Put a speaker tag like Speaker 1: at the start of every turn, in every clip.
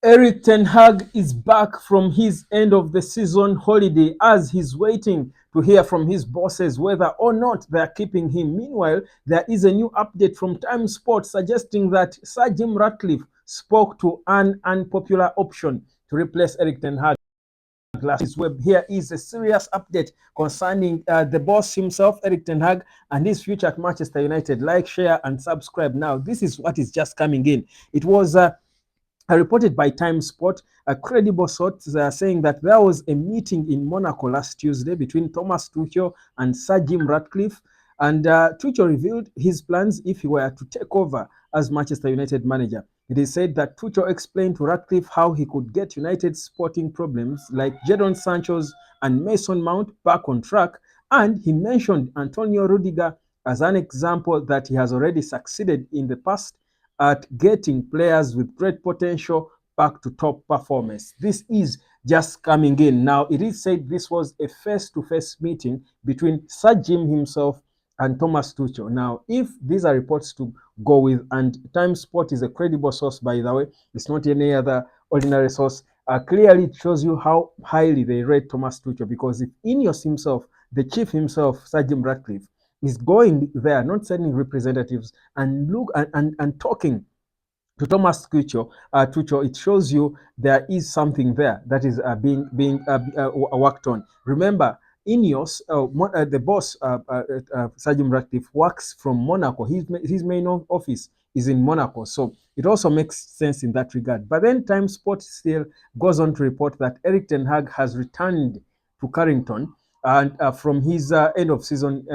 Speaker 1: Erik Ten Hag is back from his end of the season holiday as he's waiting to hear from his bosses whether or not they are keeping him. Meanwhile, there is a new update from Time Sport suggesting that Sir Jim Ratcliffe spoke to an unpopular option to replace Erik Ten Hag. Web. Here is a serious update concerning the boss himself, Erik Ten Hag, and his future at Manchester United. Like, share, and subscribe now. This is what is just coming in. It was reported by Time Sport, a credible source saying that there was a meeting in Monaco last Tuesday between Thomas Tuchel and Sir Jim Ratcliffe, and Tuchel revealed his plans if he were to take over as Manchester United manager. It is said that Tuchel explained to Ratcliffe how he could get United's sporting problems like Jadon Sancho's and Mason Mount back on track, and he mentioned Antonio Rudiger as an example that he has already succeeded in the past at getting players with great potential back to top performance. This is just coming in. Now, it is said this was a face-to-face meeting between Sir Jim himself and Thomas Tuchel. Now, if these are reports to go with, and Time Sport is a credible source, by the way, it's not any other ordinary source, clearly it shows you how highly they rate Thomas Tuchel, because if INEOS himself, the chief himself, Sir Jim Ratcliffe, is going there, not sending representatives and talking to Thomas Tuchel, it shows you there is something there that is being worked on. Remember, INEOS, the boss, Sir Jim Ratcliffe, works from Monaco. His main office is in Monaco, so it also makes sense in that regard. But then Time Sport still goes on to report that Erik Ten Hag has returned to Carrington and from his end of season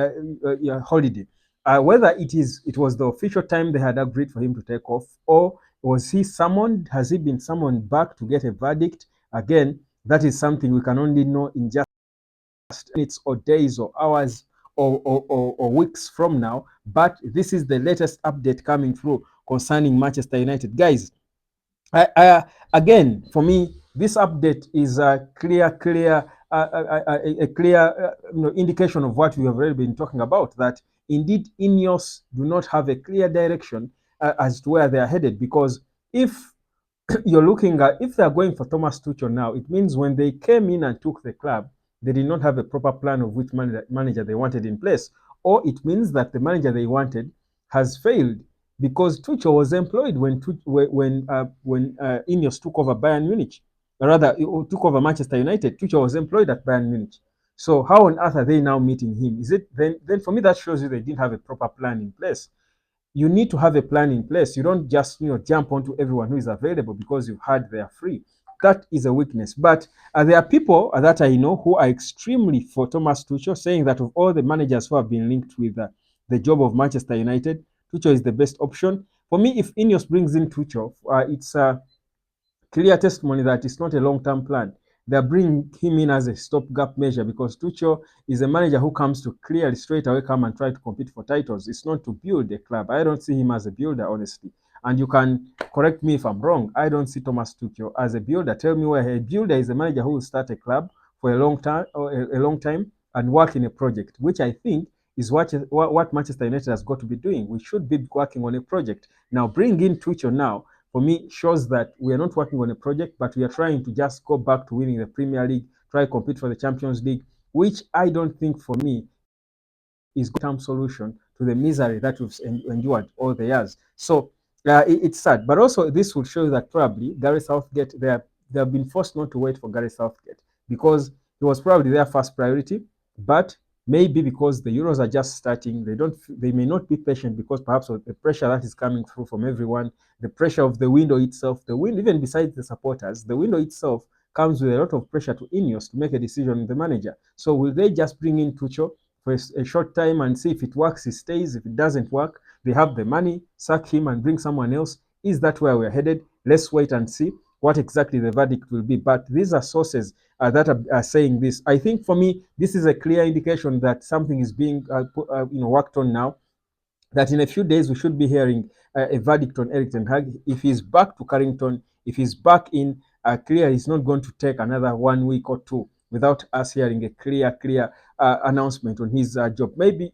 Speaker 1: holiday. Whether it was the official time they had agreed for him to take off, or was he summoned? Has he been summoned back to get a verdict? Again, that is something we can only know in just minutes or days or hours or weeks from now. But this is the latest update coming through concerning Manchester United. Guys, again, for me, this update is a clear indication of what we have already been talking about, that indeed INEOS do not have a clear direction as to where they are headed. Because if you're looking at, if they're going for Thomas Tuchel now, it means when they came in and took the club, they did not have a proper plan of which manager they wanted in place. Or it means that the manager they wanted has failed, because Tuchel was employed when INEOS took over Bayern Munich. Rather, took over Manchester United. Tuchel was employed at Bayern Munich. So how on earth are they now meeting him? Is it then for me that shows you they didn't have a proper plan in place. You need to have a plan in place. You don't just jump onto everyone who is available because you've heard they are free. That is a weakness. But there are people that I know who are extremely for Thomas Tuchel, saying that of all the managers who have been linked with the job of Manchester United, Tuchel is the best option. For me, if INEOS brings in Tuchel, it's a clear testimony that it's not a long-term plan. They're bringing him in as a stopgap measure, because Tuchel is a manager who comes to clearly straight away come and try to compete for titles. It's not to build a club. I don't see him as a builder, honestly. And you can correct me if I'm wrong. I don't see Thomas Tuchel as a builder. Tell me where a builder is a manager who will start a club for a long time and work in a project, which I think is what Manchester United has got to be doing. We should be working on a project. Now, bring in Tuchel now, for me, shows that we are not working on a project, but we are trying to just go back to winning the Premier League, try to compete for the Champions League, which I don't think, for me, is a term solution to the misery that we've endured all the years. So it's sad. But also, this would show that probably Gareth Southgate, they have been forced not to wait for Gareth Southgate, because he was probably their first priority. But maybe because the Euros are just starting, they may not be patient, because perhaps of the pressure that is coming through from everyone, the pressure of the window itself, even besides the supporters, the window itself comes with a lot of pressure to INEOS to make a decision on the manager. So will they just bring in Tuchel for a short time and see if it works, he stays? If it doesn't work, they have the money, sack him and bring someone else. Is that where we're headed? Let's wait and see what exactly the verdict will be. But these are sources that are saying this. I think, for me, this is a clear indication that something is being worked on now, that in a few days we should be hearing a verdict on Erik Ten Hag. If he's back to Carrington, if he's back in, clear, he's not going to take another 1 week or two without us hearing a clear announcement on his job. Maybe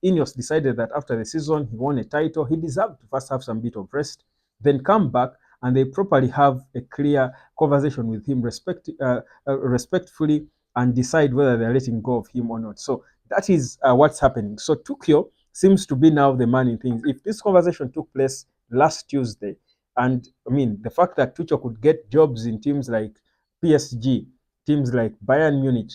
Speaker 1: INEOS decided that after the season he won a title, he deserved to first have some bit of rest, then come back and they properly have a clear conversation with him respectfully, and decide whether they're letting go of him or not. So that is what's happening. So Tuchel seems to be now the man in things. If this conversation took place last Tuesday, and I mean the fact that Tuchel could get jobs in teams like PSG, teams like Bayern Munich,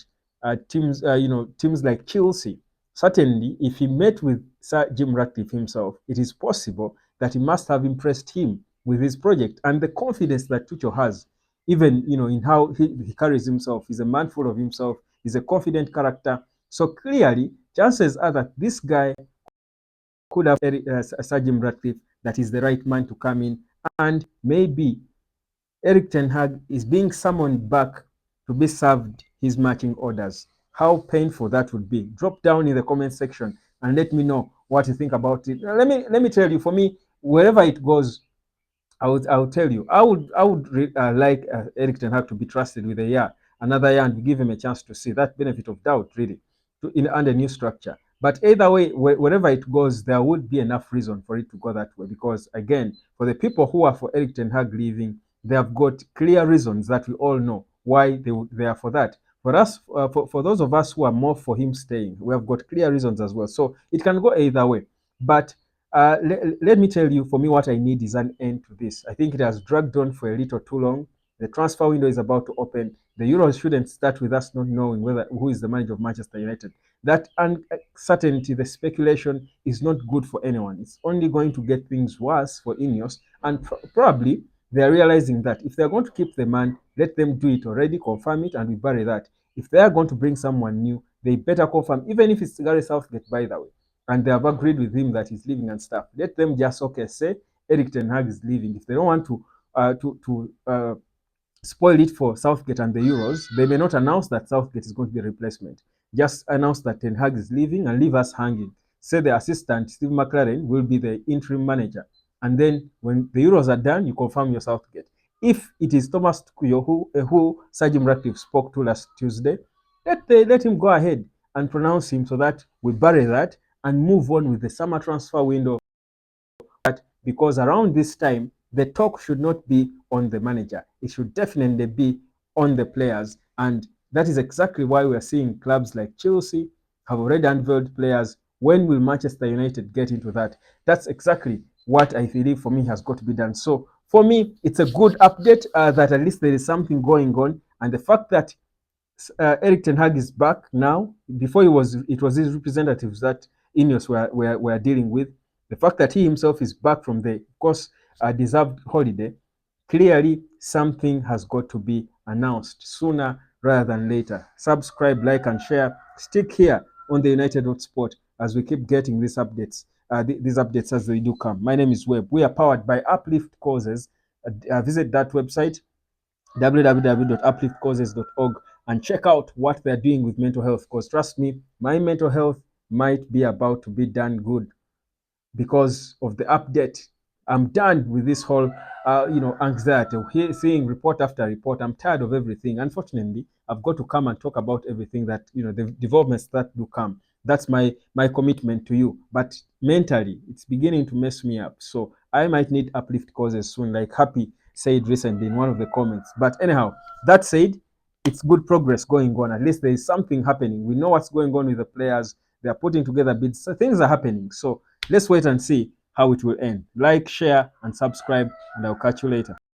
Speaker 1: teams like Chelsea. Certainly, if he met with Sir Jim Ratcliffe himself, it is possible that he must have impressed him with his project and the confidence that Tuchel has, even in how he carries himself. He's a man full of himself. He's a confident character. So clearly, chances are that this guy could have Sir Jim Ratcliffe, that is the right man to come in, and maybe Erik Ten Hag is being summoned back to be served his marching orders. How painful that would be. Drop down in the comment section and let me know what you think about it. Let me tell you, for me, wherever it goes, I would tell you, I would like Erik Ten Hag to be trusted with another year, and give him a chance to see that benefit of doubt, really, under new structure. But either way, wherever it goes, there would be enough reason for it to go that way. Because again, for the people who are for Erik Ten Hag leaving, they have got clear reasons that we all know why they are for that. For us, for those of us who are more for him staying, we have got clear reasons as well. So it can go either way. But let me tell you, for me, what I need is an end to this. I think it has dragged on for a little too long. The transfer window is about to open. The Euros shouldn't start with us not knowing who is the manager of Manchester United. That uncertainty, the speculation, is not good for anyone. It's only going to get things worse for INEOS, and probably they are realizing that if they're going to keep the man, let them do it already, confirm it, and we bury that. If they are going to bring someone new, they better confirm, even if it's Gary Southgate, by the way, and they have agreed with him that he's leaving and stuff. Let them just say Erik Ten Hag is leaving. If they don't want to spoil it for Southgate and the Euros, they may not announce that Southgate is going to be a replacement. Just announce that Ten Hag is leaving and leave us hanging. Say the assistant, Steve McLaren, will be the interim manager. And then when the Euros are done, you confirm your Southgate. If it is Thomas Tuchel who Sir Jim Ratcliffe spoke to last Tuesday, let him go ahead and pronounce him, so that we bury that and move on with the summer transfer window. Because around this time, the talk should not be on the manager. It should definitely be on the players. And that is exactly why we are seeing clubs like Chelsea have already unveiled players. When will Manchester United get into that? That's exactly what I believe, for me, has got to be done. So for me, it's a good update that at least there is something going on. And the fact that Erik Ten Hag is back now. Before it was his representatives that INEOS were dealing with. The fact that he himself is back from the, of course, deserved holiday, clearly something has got to be announced sooner rather than later. Subscribe, like, and share. Stick here on the United Sport as we keep getting these updates. These updates as they do come. My name is Webb. We are powered by Uplift Causes. Visit that website, www.upliftcauses.org, and check out what they're doing with mental health. Because trust me, my mental health might be about to be done good because of the update. I'm done with this whole, anxiety, seeing report after report. I'm tired of everything. Unfortunately, I've got to come and talk about everything that, the developments that do come. That's my commitment to you. But mentally, it's beginning to mess me up. So I might need Uplift Causes soon, like Happy said recently in one of the comments. But anyhow, that said, it's good progress going on. At least there is something happening. We know what's going on with the players. They are putting together bids. So things are happening. So let's wait and see how it will end. Like, share, and subscribe, and I'll catch you later.